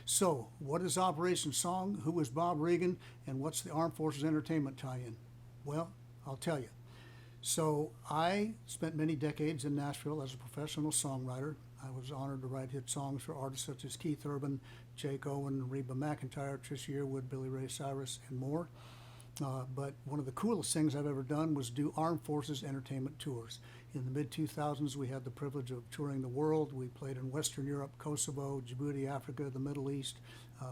So, what is Operation Song? Who was Bob Regan? And what's the Armed Forces Entertainment tie-in? Well, I'll tell you. So, I spent many decades in Nashville as a professional songwriter. I was honored to write hit songs for artists such as Keith Urban, Jake Owen, Reba McEntire, Trisha Yearwood, Billy Ray Cyrus, and more. But one of the coolest things I've ever done was do Armed Forces Entertainment tours. In the mid-2000s, we had the privilege of touring the world. We played in Western Europe, Kosovo, Djibouti, Africa, the Middle East.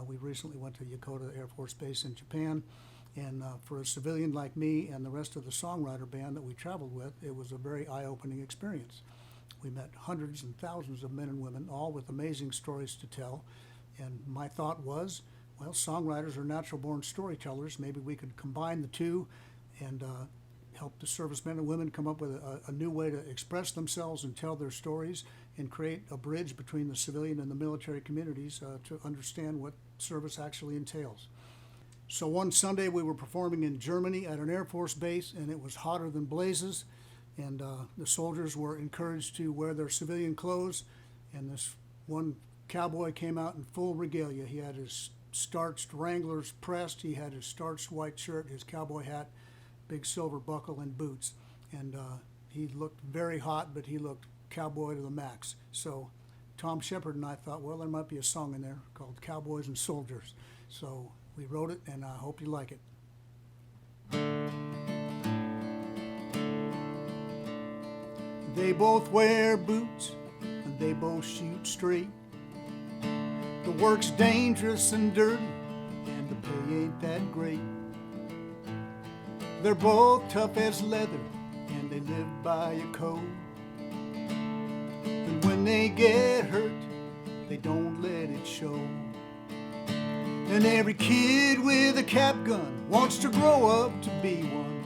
We recently went to Yokota Air Force Base in Japan. And for a civilian like me and the rest of the songwriter band that we traveled with, it was a very eye-opening experience. We met hundreds and thousands of men and women, all with amazing stories to tell. And my thought was, well, songwriters are natural-born storytellers. Maybe we could combine the two and help the servicemen and women come up with a new way to express themselves and tell their stories and create a bridge between the civilian and the military communities to understand what service actually entails. So one Sunday we were performing in Germany at an Air Force base, and it was hotter than blazes, and the soldiers were encouraged to wear their civilian clothes, and this one cowboy came out in full regalia. He had his starched Wranglers pressed, he had his starched white shirt, his cowboy hat, big silver buckle, and boots, and he looked very hot, but he looked cowboy to the max. So Tom Shepard and I thought, well, there might be a song in there called Cowboys and Soldiers. So we wrote it, and I hope you like it. They both wear boots, and they both shoot straight. The work's dangerous and dirty, and the pay ain't that great. They're both tough as leather, and they live by a code. And when they get hurt, they don't let it show. And every kid with a cap gun wants to grow up to be one.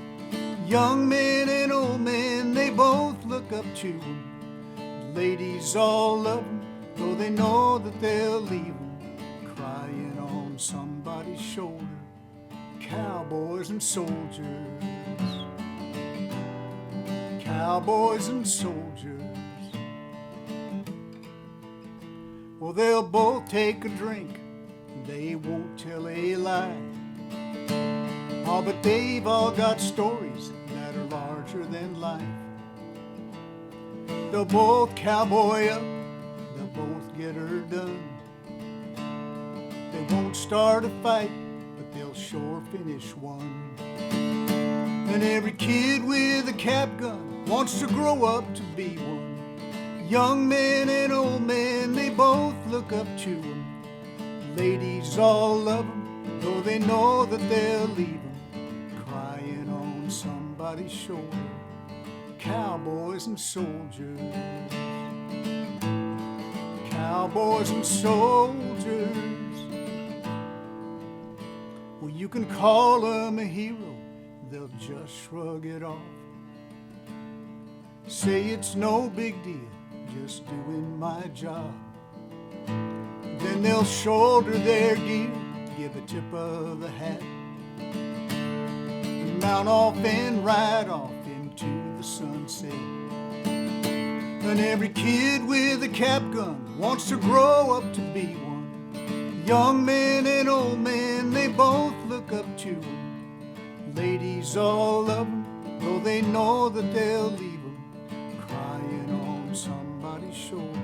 Young men and old men, they both look up to them. Ladies all love them, though they know that they'll leave them crying on somebody's shoulder. Cowboys and soldiers, cowboys and soldiers. Well, they'll both take a drink, they won't tell a lie. Oh, but they've all got stories that are larger than life. They'll both cowboy up, they'll both get her done. They won't start a fight, but they'll sure finish one. And every kid with a cap gun wants to grow up to be one. Young men and old men, they both look up to them. Ladies all love them, though they know that they'll leave them crying on somebody's shoulder. Cowboys and soldiers, cowboys and soldiers. Well, you can call them a hero, they'll just shrug it off. Say it's no big deal, just doing my job. Then they'll shoulder their gear, give a tip of the hat, mount off and ride off into the sunset. And every kid with a cap gun wants to grow up to be one. Young men and old men, they both look up to them. Ladies all love them, though they know that they'll leave them crying on somebody's shoulder.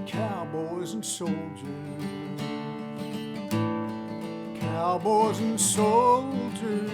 Cowboys and soldiers, cowboys and soldiers.